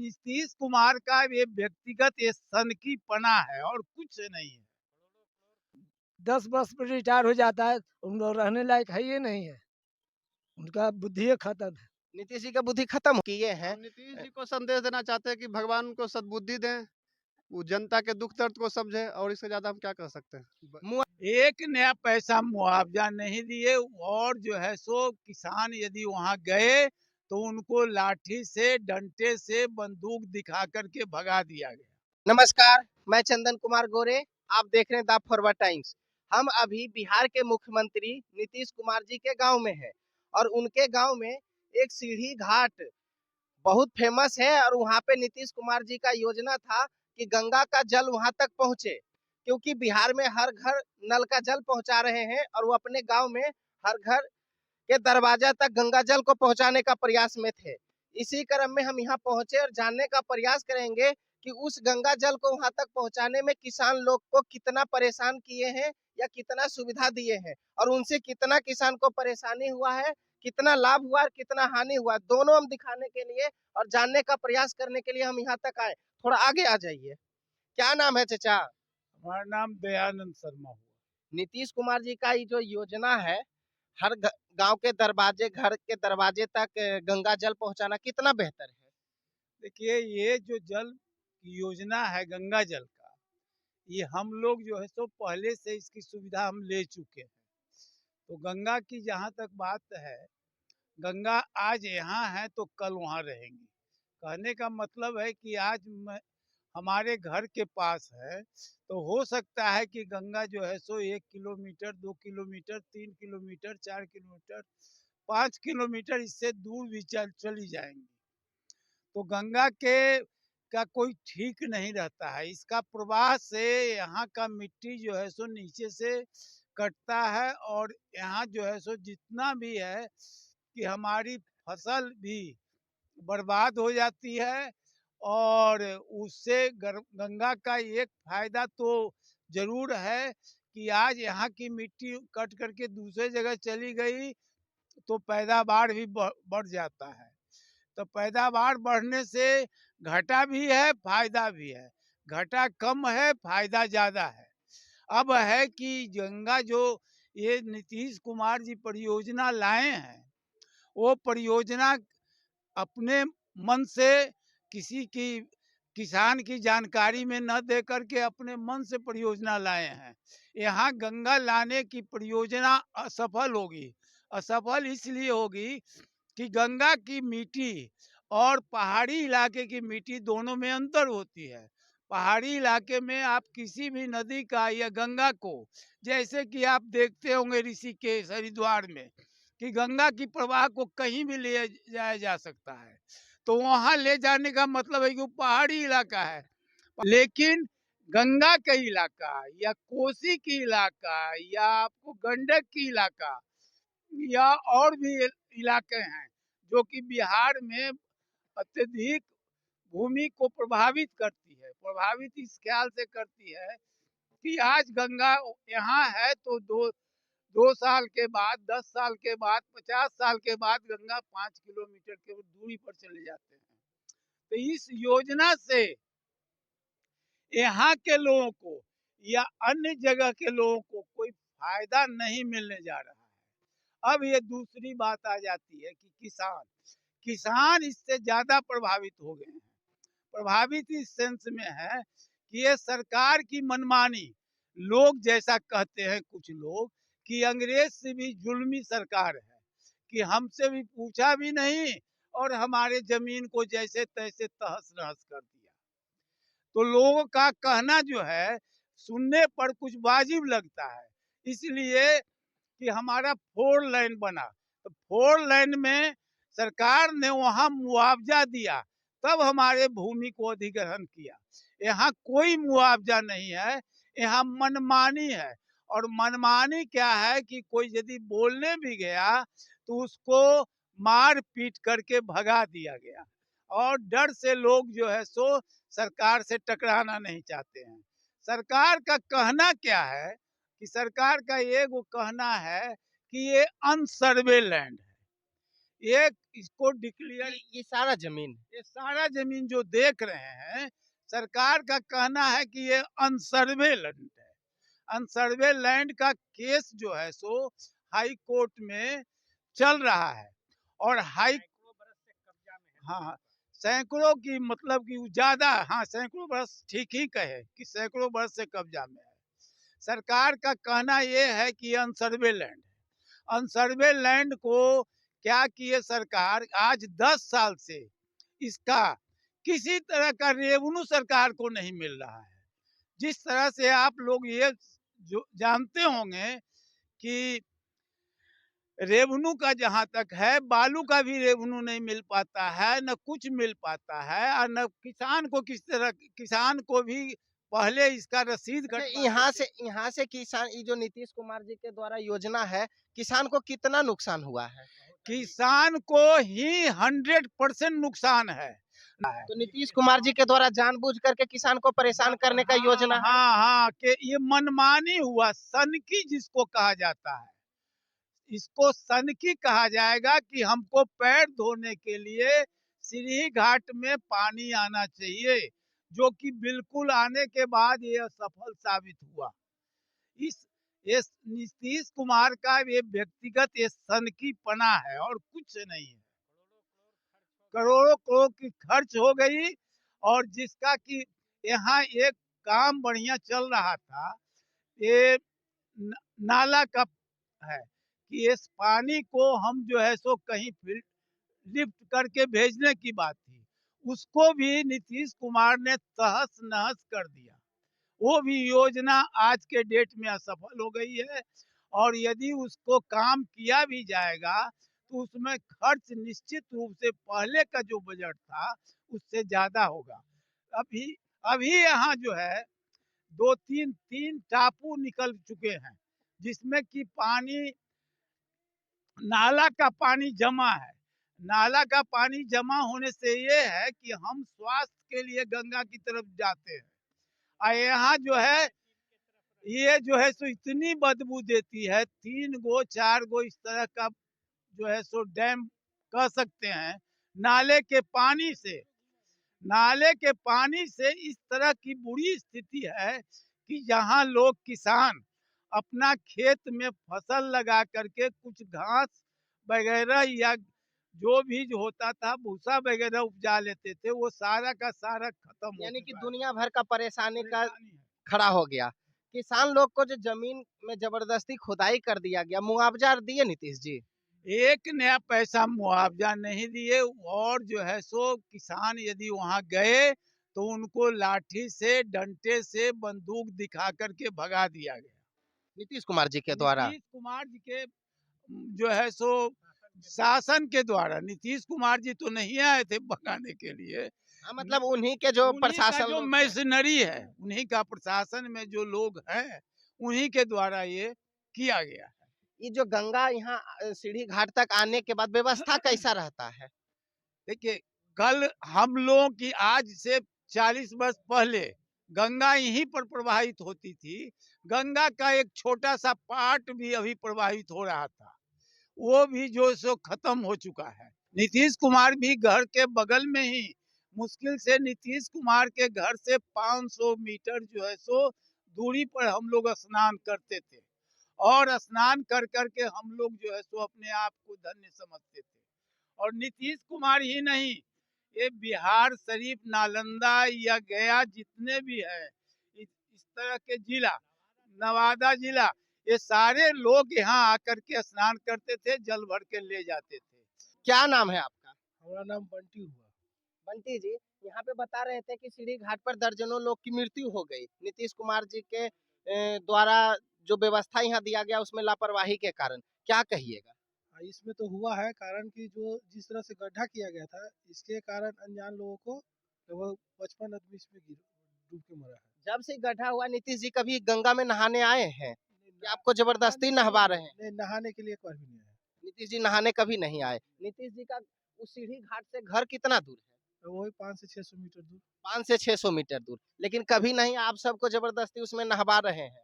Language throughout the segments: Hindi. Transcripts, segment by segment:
नीतीश कुमार का ये व्यक्तिगत ये सनकीपना है और कुछ नहीं है। 10 वर्ष पर रिटायर हो जाता है, उन लोग रहने लायक है ही नहीं है। उनका बुद्धि खत्म है। नीतीश जी का बुद्धि खत्म किए हैं। हम नीतीश जी को संदेश देना चाहते हैं कि भगवान उनको सद्बुद्धि दें, वो जनता के दुख दर्द को समझे और इससे ज्यादा हम क्या कर सकते हैं। एक नया पैसा मुआवजा नहीं दिए और जो है सो किसान यदि वहां गए तो उनको लाठी से, डंडे से, बंदूक दिखा करके भगा दिया गया। नमस्कार, मैं चंदन कुमार गोरे, आप देख रहे हैं द फॉरवर्ड टाइम्स। हम अभी बिहार के मुख्यमंत्री नीतीश कुमार जी के गांव में हैं और उनके गांव में एक सीढ़ी घाट बहुत फेमस है और वहाँ पे नीतीश कुमार जी का योजना था कि गंगा का जल वहाँ तक पहुँचे, क्योंकि बिहार में हर घर नल का जल पहुँचा रहे हैं और वो अपने गांव में हर घर के दरवाजा तक गंगा जल को पहुँचाने का प्रयास में थे। इसी क्रम में हम यहाँ पहुँचे और जानने का प्रयास करेंगे कि उस गंगा जल को वहाँ तक पहुँचाने में किसान लोग को कितना परेशान किए हैं या कितना सुविधा दिए हैं और उनसे कितना किसान को परेशानी हुआ है, कितना लाभ हुआ और कितना हानि हुआ, दोनों हम दिखाने के लिए और जानने का प्रयास करने के लिए हम यहाँ तक आए। थोड़ा आगे आ जाइए। क्या नाम है चाचा? हमारा नाम दयानंद शर्मा हुआ। नीतीश कुमार जी का ये जो योजना है, हर गांव के दरवाजे, घर के दरवाजे तक गंगा जल पहुंचाना, कितना बेहतर है? देखिए, ये जो जल की योजना है गंगा जल का, ये हम लोग जो है सो पहले से इसकी सुविधा हम ले चुके हैं। तो गंगा की जहाँ तक बात है, गंगा आज यहाँ है तो कल वहाँ रहेंगी। कहने का मतलब है कि आज हमारे घर के पास है तो हो सकता है कि गंगा जो है सो 1 kilometre, 2 kilometre, 3 kilometre, 4 kilometre, 5 kilometre इससे दूर भी चली जाएंगी। तो गंगा के का कोई ठीक नहीं रहता है। इसका प्रवाह से यहाँ का मिट्टी जो है सो नीचे से कटता है और यहाँ जो है सो जितना भी है कि हमारी फसल भी बर्बाद हो जाती है। और उससे गंगा का एक फायदा तो जरूर है कि आज यहाँ की मिट्टी कट करके दूसरे जगह चली गई तो पैदावार भी बढ़ जाता है। तो पैदावार बढ़ने से घाटा भी है, फायदा भी है। घाटा कम है, फायदा ज्यादा है। अब है कि गंगा जो ये नीतीश कुमार जी परियोजना लाए हैं, वो परियोजना अपने मन से किसी की किसान की जानकारी में न दे करके अपने मन से परियोजना लाए हैं। यहाँ गंगा लाने की परियोजना असफल होगी। असफल इसलिए होगी कि गंगा की मिट्टी और पहाड़ी इलाके की मिट्टी दोनों में अंतर होती है। पहाड़ी इलाके में आप किसी भी नदी का या गंगा को, जैसे कि आप देखते होंगे ऋषिकेश, हरिद्वार में, कि गंगा की प्रवाह को कहीं भी ले जाया जा सकता है। तो वहां ले जाने का मतलब है कि वो पहाड़ी इलाका है। लेकिन गंगा का इलाका या कोसी की इलाका या आपको गंडक की इलाका या और भी इलाके हैं जो कि बिहार में अत्यधिक भूमि को प्रभावित करती है। प्रभावित इस ख्याल से करती है कि आज गंगा यहाँ है तो 2 साल के बाद, 10 साल के बाद, 50 साल के बाद गंगा 5 किलोमीटर के दूरी पर चले जाते हैं। तो इस योजना से यहाँ के लोगों को या अन्य जगह के लोगों को कोई फायदा नहीं मिलने जा रहा है। अब ये दूसरी बात आ जाती है कि किसान इससे ज्यादा प्रभावित हो गए हैं। प्रभावित इस सेंस में है कि ये सरकार की मनमानी, लोग जैसा कहते हैं कुछ लोग कि अंग्रेज से भी जुल्मी सरकार है, कि हमसे भी पूछा भी नहीं और हमारे जमीन को जैसे तैसे तहस नहस कर दिया। तो लोगों का कहना जो है सुनने पर कुछ वाजिब लगता है, इसलिए कि हमारा 4 लेन बना। तो 4 लेन में सरकार ने वहां मुआवजा दिया, तब हमारे भूमि को अधिग्रहण किया। यहाँ कोई मुआवजा नहीं है, यहाँ मनमानी है। और मनमानी क्या है कि कोई यदि बोलने भी गया तो उसको मार पीट करके भगा दिया गया। और डर से लोग जो है सो सरकार से टकराना नहीं चाहते हैं। सरकार का कहना क्या है कि सरकार का ये वो कहना है कि ये अनसर्वे लैंड है, एक इसको डिक्लेयर, ये सारा जमीन ये सारा जमीन जो देख रहे हैं, सरकार का कहना है कि ये अनसर्वे लैंड है। अनसर्वे लैंड का केस जो है सो हाई कोर्ट में चल रहा है, और हाई, हाँ, सैकड़ों की मतलब कि ज्यादा, हाँ, सैकड़ों बरस ठीक ही कहे कि सैकड़ों बरस से कब्जा में है। सरकार का कहना ये है कि ये अनसर्वे लैंड है। अनसर्वे लैंड को क्या किए सरकार, आज 10 साल से इसका किसी तरह का रेवेन्यू सरकार को नहीं मिल रहा है। जिस तरह से आप लोग ये जो जानते होंगे कि रेवेन्यू का जहां तक है, बालू का भी रेवेन्यू नहीं मिल पाता है, न कुछ मिल पाता है, और न किसान को किस तरह, किसान को भी पहले इसका रसीद अच्छा, कटवाते यहाँ से किसान, ये जो नीतीश कुमार जी के द्वारा योजना है, किसान को कितना नुकसान हुआ है? किसान को ही 100% नुकसान है। तो नीतीश कुमार जी के द्वारा जानबूझ करके किसान को परेशान करने का योजना है। हाँ हाँ, कि ये मनमानी हुआ, सनकी जिसको कहा जाता है, इसको सनकी कहा जाएगा कि हमको पैर धोने के लिए सीढ़ी घाट में पानी आना चाहिए, जो कि बिल्कुल आने के बाद ये असफल साबित हुआ। ये नीतीश कुमार का ये व्यक्तिगत ये सनकी पना है और कुछ नहीं है। करोड़ों करोड़ की खर्च हो गई, और जिसका कि यहाँ एक काम बढ़िया चल रहा था, ये नाला का है कि इस पानी को हम जो है सो कहीं लिफ्ट करके भेजने की बात थी, उसको भी नीतीश कुमार ने तहस नहस कर दिया। वो भी योजना आज के डेट में असफल हो गई है, और यदि उसको काम किया भी जाएगा तो उसमें खर्च निश्चित रूप से पहले का जो बजट था उससे ज्यादा होगा। अभी अभी यहाँ जो है दो तीन तीन टापू निकल चुके हैं, जिसमें कि पानी, नाला का पानी जमा है। नाला का पानी जमा होने से ये है कि हम स्वास्थ्य के लिए गंगा की तरफ जाते हैं, और यहाँ जो है ये जो है सो इतनी बदबू देती है, 3 गो 4 गो इस तरह का जो है सो डैम कह सकते हैं, नाले के पानी से, नाले के पानी से इस तरह की बुरी स्थिति है कि यहाँ लोग किसान अपना खेत में फसल लगा करके कुछ घास वगैरह या जो भी जो होता था भूसा वगैरह उपजा लेते थे, वो सारा का सारा खत्म हो यानी कि चुका है। दुनिया भर का परेशानी का परेशानी है। खड़ा हो गया। किसान लोग को जो जमीन में जबरदस्ती खुदाई कर दिया गया, मुआवजा दिए नीतीश जी? एक नया पैसा मुआवजा नहीं दिए, और जो है सो किसान यदि वहां गए तो उनको लाठी से, डंडे से, बंदूक दिखा करके भगा दिया गया। नीतीश कुमार जी के द्वारा। नीतीश कुमार जी के जो है सो शासन के द्वारा, नीतीश कुमार जी तो नहीं आए थे भगाने के लिए, हाँ, मतलब उन्हीं के जो उन्हीं का प्रशासन जो लोग थे। मशीनरी है, उन्हीं का प्रशासन में जो लोग हैं, उन्हीं के द्वारा ये किया गया है। ये जो गंगा यहाँ सीढ़ी घाट तक आने के बाद व्यवस्था कैसा रहता है? देखिए, कल हम लोगों की, आज से 40 वर्ष पहले गंगा यहीं पर प्रवाहित होती थी। गंगा का एक छोटा सा पार्ट भी अभी प्रवाहित हो रहा था, वो भी जो सो खत्म हो चुका है। नीतीश कुमार भी घर के बगल में ही, मुश्किल से नीतीश कुमार के घर से 500 मीटर जो है सो दूरी पर हम लोग स्नान करते थे, और स्नान कर करके हम लोग जो है सो अपने आप को धन्य समझते थे। और नीतीश कुमार ही नहीं, ये बिहार शरीफ, नालंदा या गया जितने भी है, इस तरह के जिला, नवादा जिला, ये सारे लोग यहाँ आकर के स्नान करते थे, जल भर के ले जाते थे। क्या नाम है आपका? हमारा नाम बंटी हुआ। बंटी जी, यहाँ पे बता रहे थे कि सीढ़ी घाट पर दर्जनों लोग की मृत्यु हो गई नीतीश कुमार जी के द्वारा जो व्यवस्था यहाँ दिया गया उसमें लापरवाही के कारण, क्या कहिएगा? इसमें तो हुआ है, कारण कि जो जिस तरह से गड्ढा किया गया था, इसके कारण अनजान लोगों को लगभग 55 आदमी इसमें डूब के मरा है। जब से गड्ढा हुआ, नीतीश जी कभी गंगा में नहाने आए हैं कि आपको जबरदस्ती नहवा रहे हैं? नहीं, नहाने के लिए एक बार भी नहीं आया। नीतीश जी नहाने कभी नहीं आए। नीतीश जी का उस सीढ़ी घाट से घर कितना दूर है? तो वही 5 से 600 मीटर दूर। 5 से 600 मीटर दूर, लेकिन कभी नहीं आप सबको जबरदस्ती उसमें नहवा रहे हैं?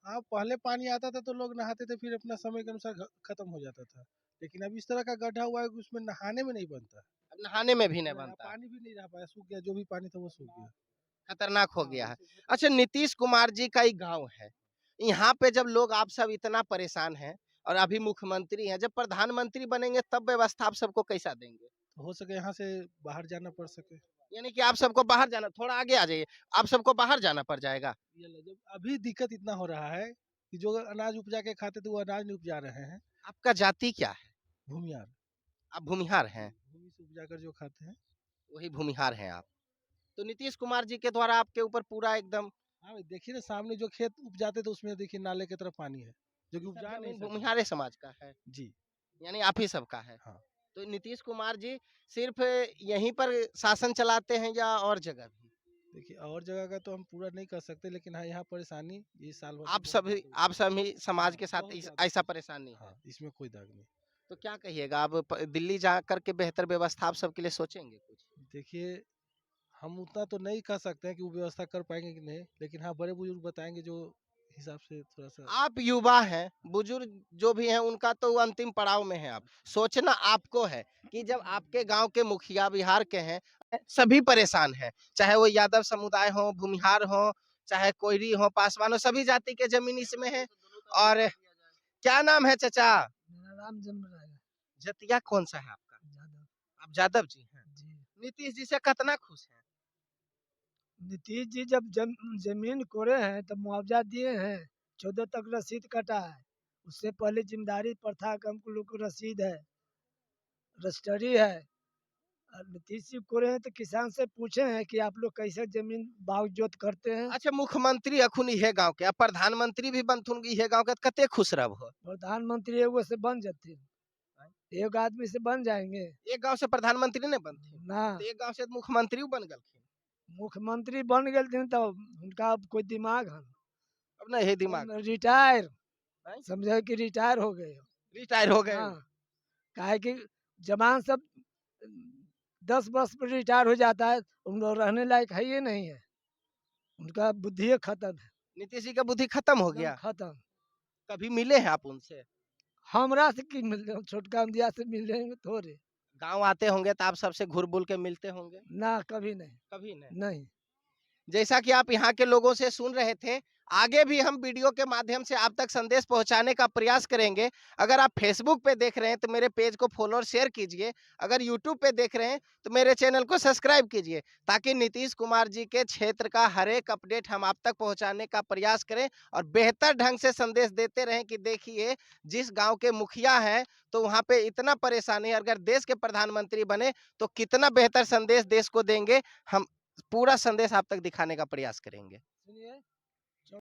हाँ, पहले पानी आता था तो लोग नहाते थे, फिर अपना समय के अनुसार खत्म हो जाता था। लेकिन अब इस तरह का गड्ढा हुआ है कि उसमें नहाने में नहीं बनता। अब नहाने में भी नहीं नहीं, बनता, पानी भी नहीं रह पाया, सूख गया, जो भी पानी था वो सूख गया। खतरनाक हो हाँ, गया है। जैसे अच्छा, नीतीश कुमार जी का ही गाँव है। यहाँ पे जब लोग आप सब इतना परेशान हैं और अभी मुख्यमंत्री हैं, जब प्रधानमंत्री बनेंगे तब व्यवस्था आप सबको कैसा देंगे? हो सके यहाँ से बाहर जाना पड़ सके। यानी कि आप सबको बाहर जाना, थोड़ा आगे आ जाइए, आप सबको बाहर जाना पड़ जाएगा। ये लो, जब अभी दिक्कत इतना हो रहा है कि जो अनाज उपजा के खाते थे वो अनाज नहीं उपजा रहे हैं। आपका जाति क्या है? भूमियार, आप भूमिहार हैं, भूमि से उपजा कर जो खाते हैं। वही भूमिहार हैं आप। तो नीतीश कुमार जी के द्वारा आपके ऊपर पूरा एकदम हाँ भाई, देखिए ना, सामने जो खेत उपजाते थे उसमें देखिए नाले की तरफ पानी है, जो कि सब उपजा नहीं जमीन सके। भूमिहारे समाज का है, जी, यानी आप ही सबका है। हाँ। तो नीतीश कुमार जी सिर्फ यहीं पर शासन चलाते हैं या और जगह भी? देखिए, और जगह का तो हम पूरा नहीं कर सकते, लेकिन हाँ, यहाँ परेशानी ये साल भर से आप बहुत सभी ज़्यादा होती आप सभी समाज है। के हाँ, साथ बहुत ज़्यादा। ऐसा परेशानी है। हाँ, इसमें कोई दाग नहीं। तो क्या कहिएगा, आप दिल्ली जा करके बेहतर व्यवस्था आप सबके लिए सोचेंगे कुछ? देखिए, हम उतना तो नहीं कह सकते हैं कि वो व्यवस्था कर पाएंगे कि नहीं, लेकिन हाँ, बड़े बुजुर्ग बताएंगे जो हिसाब से थोड़ा सा। आप युवा हैं, बुजुर्ग जो भी हैं उनका तो वो अंतिम पड़ाव में है। आप सोचना आपको है कि जब आपके गांव के मुखिया बिहार के हैं, सभी परेशान हैं, चाहे वो यादव समुदाय हो, भूमिहार हो, चाहे कोयरी हो, पासवान हो, सभी जाति के जमीन इसमें है। और क्या नाम है चाचा? मेरा नाम जन्मराय जतिया कौन सा है आपका? यादव आप यादव जी हैं। जी। नीतीश जी से कितना खुश हैं? नीतीश जी जब जमीन कोरे हैं तब मुआवजा दिए हैं, 14 तक रसीद कटा है। उससे पहले जिम्मेदारी पर था कि हमको लोग को रसीद है, रजिस्ट्री है। और नीतीश जी कोरे हैं तो किसान से पूछे हैं कि आप लोग कैसे जमीन बाग जोत करते हैं। अच्छा, मुख्यमंत्री अखुन इहे गांव के, अब प्रधानमंत्री भी बनथुन इहे गांव के, तो कते खुश रह हो? प्रधानमंत्री एगो से बन जाते, एक आदमी से बन जाएंगे एक गांव से प्रधानमंत्री नहीं बनथे, ना। तो एक गांव से मुख्यमंत्री बन गलखिन। मुख्यमंत्री बन गए थे तो उनका अब कोई दिमाग है अब ना यही दिमाग रिटायर, हैं? समझे कि रिटायर हो गए। रिटायर हो गए। हाँ, काहे कि जवान सब 10 वर्ष पर रिटायर हो जाता है, उन लोग रहने लायक है ही नहीं है, उनका बुद्धि खत्म है, नीतीश जी का बुद्धि खत्म हो एकदम गया। खत्म। कभी मिले हैं आप उनसे? हमरा से की मिल छोटका अंदिया से मिलेंगे थोड़े गांव आते होंगे तो आप सबसे घुर बुल के मिलते होंगे? ना, कभी नहीं। कभी नहीं। नहीं, जैसा कि आप यहाँ के लोगों से सुन रहे थे, आगे भी हम वीडियो के माध्यम से आप तक संदेश पहुंचाने का प्रयास करेंगे। अगर आप फेसबुक पे देख रहे हैं तो मेरे पेज को फॉलो और शेयर कीजिए। अगर यूट्यूब पे देख रहे हैं तो मेरे चैनल को सब्सक्राइब कीजिए, ताकि नीतीश कुमार जी के क्षेत्र का हर एक अपडेट हम आप तक पहुंचाने का प्रयास करें और बेहतर ढंग से संदेश देते रहें कि देखिए, जिस गाँव के मुखिया हैं तो वहाँ पे इतना परेशानी है, अगर देश के प्रधानमंत्री बने तो कितना बेहतर संदेश देश को देंगे। हम पूरा संदेश आप तक दिखाने का प्रयास करेंगे। सुनिए।